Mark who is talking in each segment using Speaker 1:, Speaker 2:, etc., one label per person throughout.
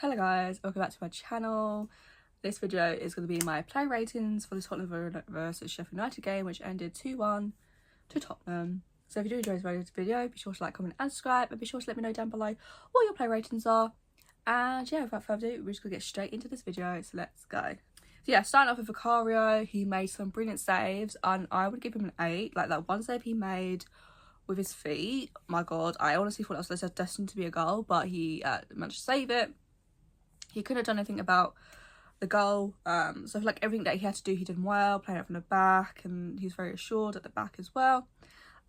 Speaker 1: Hello guys, welcome back to my channel. This video is going to be my play ratings for the Tottenham versus Sheffield United game, which ended 2-1 to Tottenham. So if you do enjoy this video, be sure to like, comment and subscribe, and be sure to let me know down below what your play ratings are. And yeah, without further ado, we're just going to get straight into this video, so let's go. So yeah, starting off with Vicario, he made some brilliant saves, and I would give him an 8. Like that one save he made with his feet, my god, I honestly thought that was destined to be a goal, but he managed to save it. He couldn't have done anything about the goal, so I feel like everything that he had to do he did well, playing out from the back, and he was very assured at the back as well.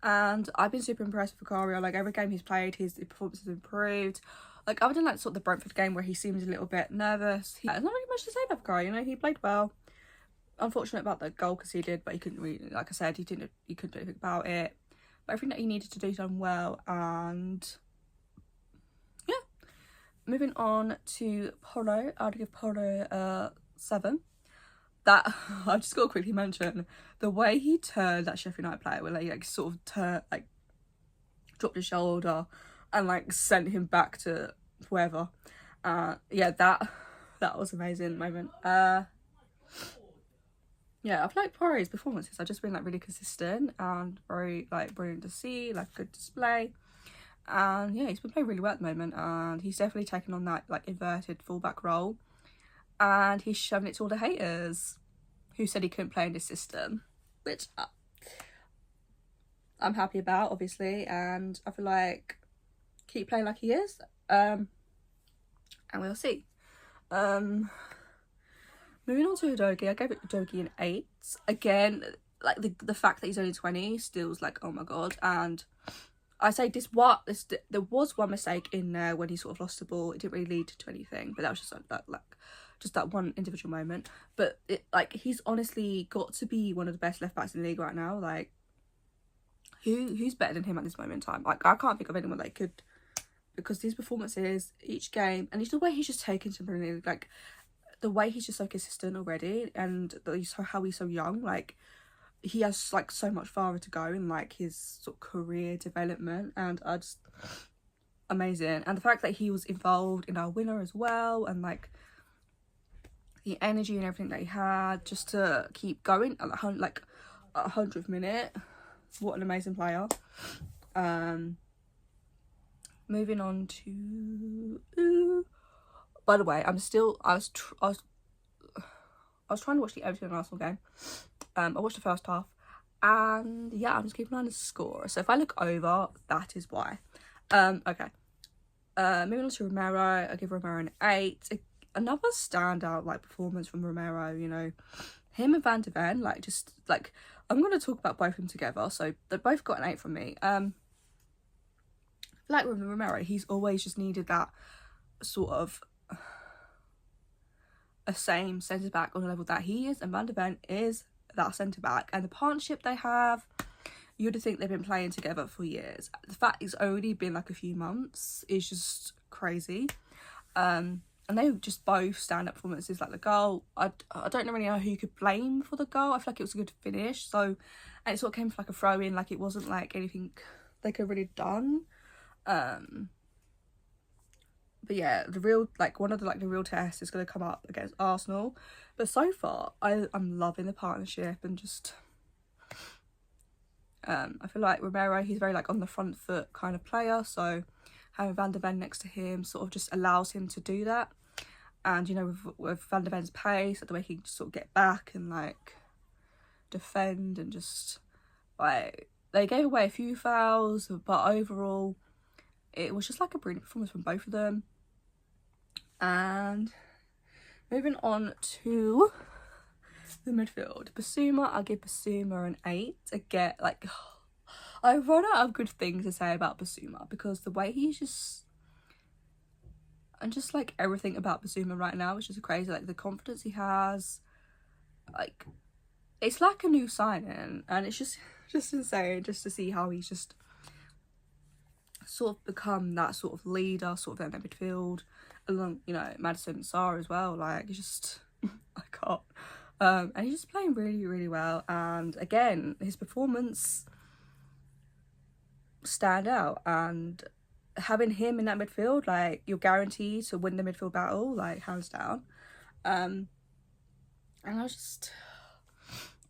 Speaker 1: And I've been super impressed with Vicario. Like every game he's played, his performance has improved. Like other than like sort of the Brentford game where he seemed a little bit nervous, there's not really much to say about Vicario. You know, he played well. Unfortunate about the goal conceded, but he couldn't really, like I said, he couldn't do anything about it. But everything that he needed to do done well. And moving on to Polo, I'd give Polo 7. That I've just got to quickly mention the way he turned that Sheffield United player, where like sort of dropped his shoulder and like sent him back to whoever. Yeah, that was an amazing moment. Yeah, I've liked Polo's performances. I've just been like really consistent and very like brilliant to see, like good display. And yeah, he's been playing really well at the moment, and he's definitely taken on that like inverted fullback role, and he's shown it to all the haters who said he couldn't play in this system, which I'm happy about, obviously, and I feel like keep playing like he is, and we'll see. Moving on to Udogie, I gave Udogie an 8. Again, like the fact that he's only 20 still was like, oh my god. And I say there was one mistake in there when he sort of lost the ball. It didn't really lead to anything, but that was just just that one individual moment. But he's honestly got to be one of the best left backs in the league right now. Like who's better than him at this moment in time? Like I can't think of anyone that could, because his performances each game, and the way he's just taken to Premier League, like the way he's just so consistent already, and how he's so young, like he has like so much farther to go in like his sort of career development, and amazing. And the fact that he was involved in our winner as well, and like the energy and everything that he had just to keep going at like 100th minute, what an amazing player. Moving on to by the way, I was trying to watch the Everton and Arsenal game. I watched the first half, and yeah, I'm just keeping an eye on the score. So if I look over, that is why. Okay. Moving on to Romero, I give Romero an 8. Another standout like performance from Romero. You know, him and Van de Ven, like just like I'm gonna talk about both of them together. So they both got an 8 from me. Like with Romero, he's always just needed that sort of a same centre back on the level that he is, and Van de Ven is that centre back, and the partnership they have, you'd think they've been playing together for years. The fact it's only been like a few months is just crazy. And they just both stand-up performances. Like the goal, I don't really know who you could blame for the goal. I feel like it was a good finish, so, and it sort of came from like a throw in, like it wasn't like anything they could have really done. But yeah, the real one of the real tests is going to come up against Arsenal. But so far, I'm loving the partnership, and just I feel like Romero, he's very like on the front foot kind of player. So having Van de Ven next to him sort of just allows him to do that. And you know, with Van de Ven's pace, the way he can just sort of get back and like defend, and just like they gave away a few fouls, but overall it was just like a brilliant performance from both of them. And moving on to the midfield, Basuma, I give Basuma an 8. Again, like I run out of good things to say about Basuma, because the way he's just, and just like everything about Basuma right now is just crazy. Like the confidence he has, like it's like a new signing, and it's just insane just to see how he's just sort of become that sort of leader, sort of in the midfield, along, you know, Madison and Sarr as well. Like it's just I can't. And he's just playing really, really well. And again, his performance stand out, and having him in that midfield, like, you're guaranteed to win the midfield battle, like, hands down. And I was just,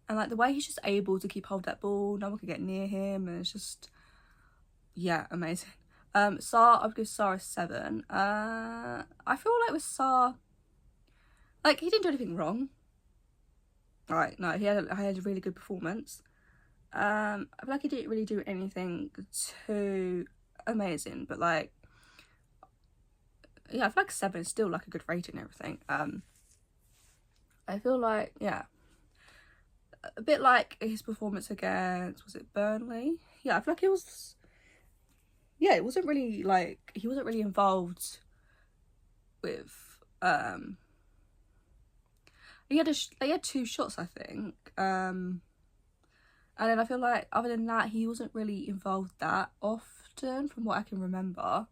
Speaker 1: and like the way he's just able to keep hold of that ball, no one can get near him, and it's just, yeah, amazing. Sarr, I'd give Sarr a 7. I feel like with Sarr, like, he didn't do anything wrong. Right, no, he had a really good performance. I feel like he didn't really do anything too amazing, but like, yeah, I feel like 7 is still like a good rating and everything. I feel like, yeah, a bit like his performance against, was it Burnley? Yeah, I feel like it was, yeah, it wasn't really like, he wasn't really involved with, he had 2 shots, I think, and then I feel like other than that, he wasn't really involved that often from what I can remember.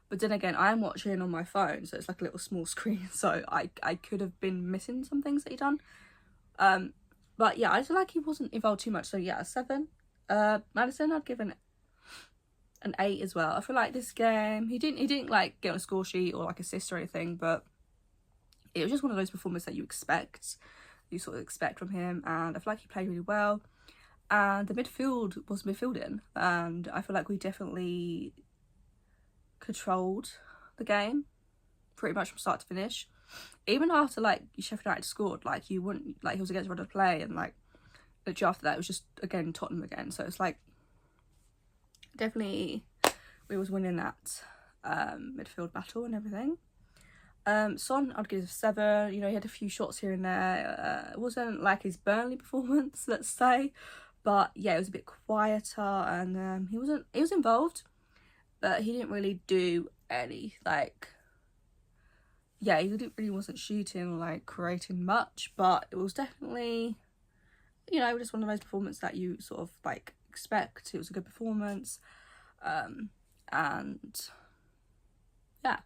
Speaker 1: But then again, I'm watching on my phone, so it's like a little small screen, so I could have been missing some things that he done. But yeah, I feel like he wasn't involved too much, so yeah, a 7. Maddison, I'd give an 8 as well. I feel like this game, he didn't like get on a score sheet or like assist or anything, but it was just one of those performances that you sort of expect from him, and I feel like he played really well. And the midfield was midfielding, and I feel like we definitely controlled the game pretty much from start to finish. Even after like Sheffield United scored, like, you wouldn't, like, he was against run of play, and like literally after that it was just again Tottenham again. So it's like, definitely we was winning that midfield battle and everything. Son, I'd give a 7. You know, he had a few shots here and there. It wasn't like his Burnley performance, let's say, but yeah, it was a bit quieter, and he was involved, but he didn't really do any, like, yeah, he really wasn't shooting or like creating much, but it was definitely, you know, just one of those performances that you sort of like expect. It was a good performance, and yeah.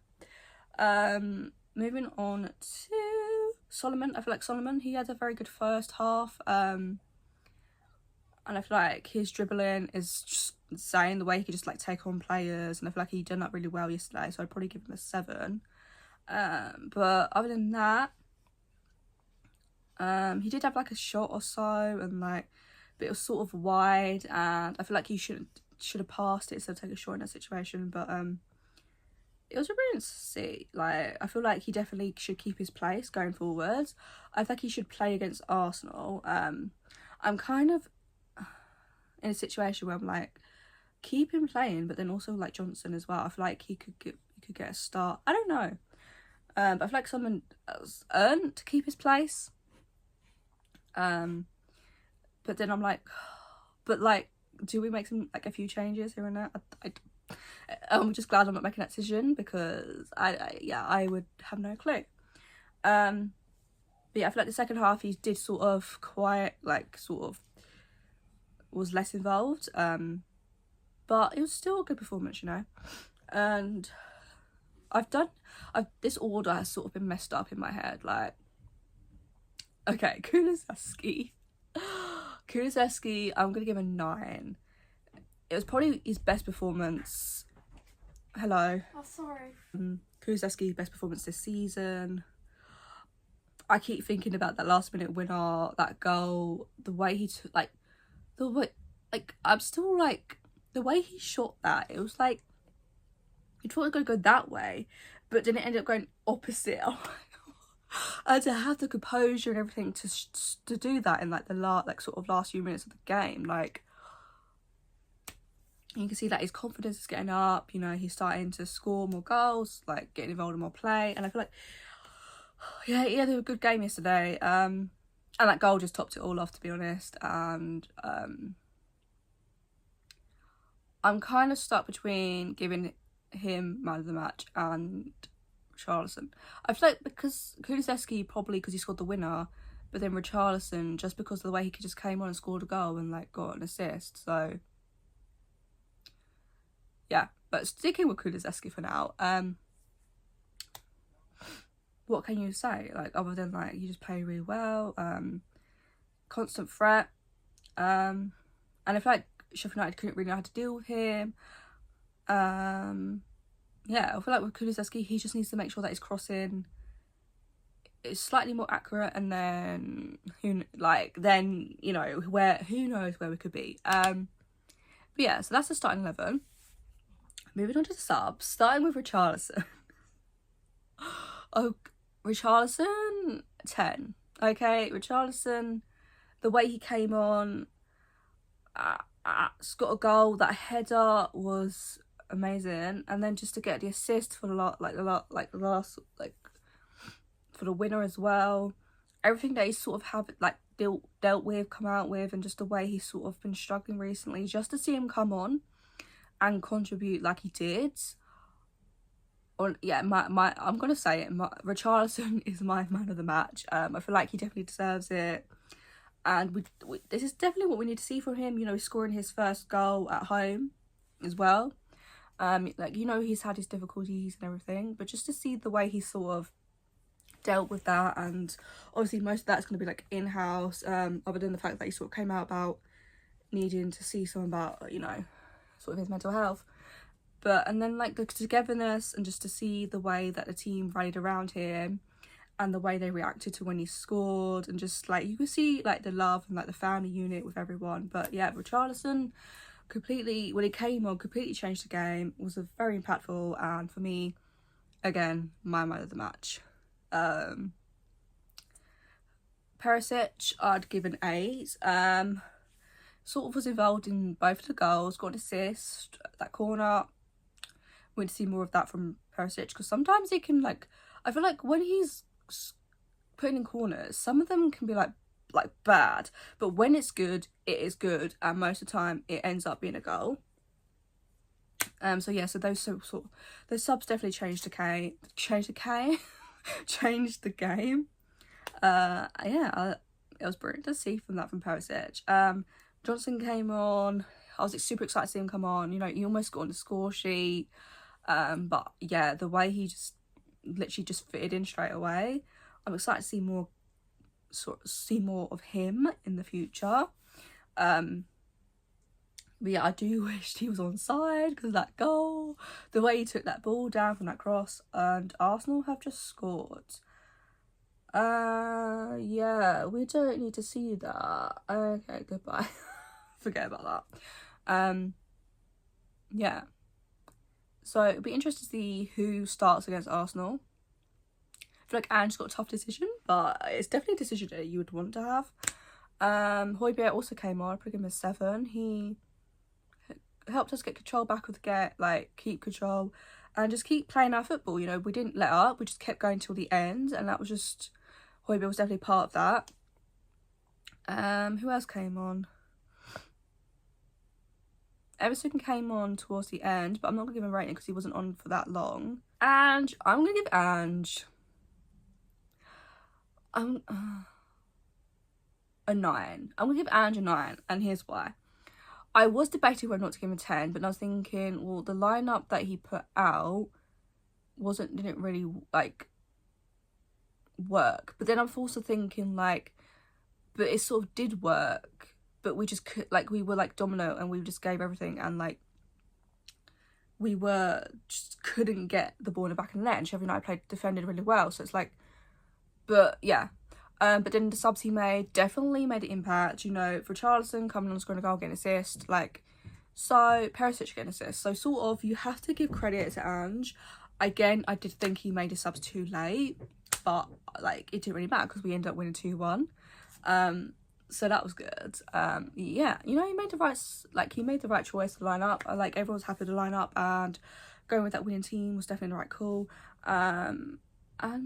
Speaker 1: Moving on to Solomon. I feel like Solomon, he had a very good first half, and I feel like his dribbling is just insane, the way he could just like take on players, and I feel like he done that really well yesterday, so I'd probably give him a 7. But other than that, he did have like a shot or so, and like, but it was sort of wide, and I feel like he should have passed it instead of taking a shot in that situation. But it was brilliant to see. Like, I feel like he definitely should keep his place going forwards. I think he should play against Arsenal. I'm kind of in a situation where I'm like, keep him playing, but then also like Johnson as well. I feel like he could get a start. I don't know. But I feel like someone has earned to keep his place. But then I'm like, but like, do we make some, like, a few changes here and there? I'm just glad I'm not making that decision, because I would have no clue. But yeah, I feel like the second half he did sort of was less involved. But it was still a good performance, you know. And this order has sort of been messed up in my head. Like, okay, Kulusevski, I'm gonna give a 9. It was probably his best performance. Hello.
Speaker 2: Oh, sorry.
Speaker 1: Kulusevski, best performance this season. I keep thinking about that last minute winner, that goal, the way he took, like, I'm still like, the way he shot that, it was like, you thought it was going to go that way, but then it ended up going opposite. And to have the composure and everything to do that in like the last few minutes of the game, like, you can see that his confidence is getting up, you know, he's starting to score more goals, like getting involved in more play, and I feel like, yeah, he had a good game yesterday, and that goal just topped it all off, to be honest. And I'm kind of stuck between giving him man of the match and Richarlison. I feel like because Kulusevski, probably because he scored the winner, but then Richarlison just because of the way he just came on and scored a goal and like got an assist. So yeah, but sticking with Kulusevski for now. What can you say? Like, other than like, he just played really well. Constant threat. And I feel like Sheffield United couldn't really know how to deal with him. Yeah, I feel like with Kulusevski, he just needs to make sure that his crossing is slightly more accurate, and then who knows where we could be. But yeah, so that's the starting 11. Moving on to the subs, starting with Richarlison. Oh, Richarlison 10. Okay, Richarlison, the way he came on, got a goal. That header was amazing, and then just to get the assist for for the winner as well. Everything that he sort of dealt with, come out with, and just the way he's sort of been struggling recently, just to see him come on and contribute like he did. Or yeah, I'm gonna say it. Richarlison is my man of the match. I feel like he definitely deserves it, and this is definitely what we need to see from him. You know, scoring his first goal at home as well. He's had his difficulties and everything, but just to see the way he sort of dealt with that, and obviously most of that's going to be like in-house, other than the fact that he sort of came out about needing to see someone about, sort of his mental health. And then like the togetherness, and just to see the way that the team rallied around him and the way they reacted to when he scored, and just like you could see like the love and like the family unit with everyone. But yeah, Richarlison completely, when he came on, completely changed the game, was a very impactful, and for me, again, my man of the match. Perisic, I'd give an 8. Sort of was involved in both of the goals, got an assist, that corner. We need to see more of that from Perisic, because sometimes he can I feel like when he's putting in corners, some of them can be like bad, but when it's good, it is good, and most of the time it ends up being a goal. So yeah, so those subs definitely changed the game. It was brilliant to see from Perisic. Johnson came on. I was super excited to see him come on. He almost got on the score sheet. But yeah, the way he just literally just fitted in straight away. I'm excited to see more of him in the future. But yeah, I do wish he was onside, because that goal, the way he took that ball down from that cross, and Arsenal have just scored. Yeah, we don't need to see that. Okay, goodbye. Forget about that. Yeah. So it'll be interesting to see who starts against Arsenal. I feel like Ange's got a tough decision, but it's definitely a decision that you would want to have. Højbjerg also came on. I put him as 7. He helped us get control back of the game, keep control, and just keep playing our football. We didn't let up. We just kept going till the end, and that was just, Højbjerg was definitely part of that. Who else came on? Everson came on towards the end, but I'm not going to give him a rating because he wasn't on for that long. And I'm going to give Ange a 9. I'm going to give Ange a 9, and here's why. I was debating whether or not to give him a 10, but I was thinking, well, the lineup that he put out didn't really work. But then I'm also thinking but it sort of did work, but we just we were dominant, and we just gave everything, and we just couldn't get the ball in the back of the net, and Sheffield United defended really well. So it's but yeah. But then the subs he made definitely made an impact. For Richarlison coming on, scoring a goal, getting an assist. So Perisic getting an assist. So sort of you have to give credit to Ange. Again, I did think he made his subs too late, but it didn't really matter because we ended up winning 2-1. So that was good. Yeah, he made the right choice to line up. Everyone was happy to line up, and going with that winning team was definitely the right call. And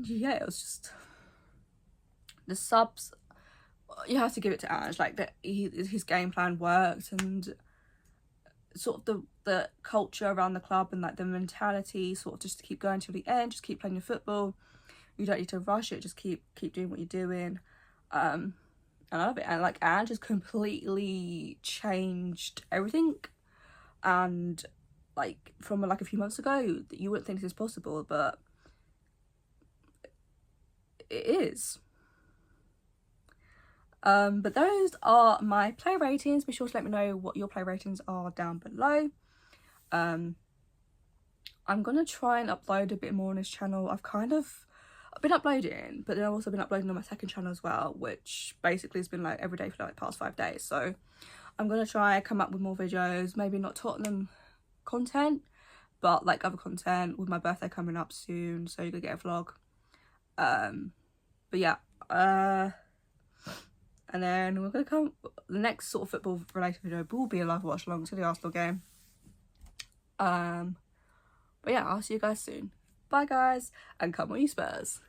Speaker 1: yeah, it was just the subs. You have to give it to Ange. His game plan worked, and sort of the culture around the club, and the mentality, sort of just to keep going till the end, just keep playing your football. You don't need to rush it. Just keep doing what you're doing. And I love it. And Ange has completely changed everything. And from a few months ago, you wouldn't think this is possible, but it is. But those are my play ratings. Be sure to let me know what your play ratings are down below. I'm gonna try and upload a bit more on this channel. I've been uploading, but then I've also been uploading on my second channel as well, which basically has been like every day for like the past 5 days. So I'm gonna try and come up with more videos, maybe not Tottenham content, but like other content, with my birthday coming up soon, so you could get a vlog. But yeah, and then we're gonna the next sort of football related video will be a live watch along to the Arsenal game. But yeah, I'll see you guys soon. Bye guys, and come on you Spurs.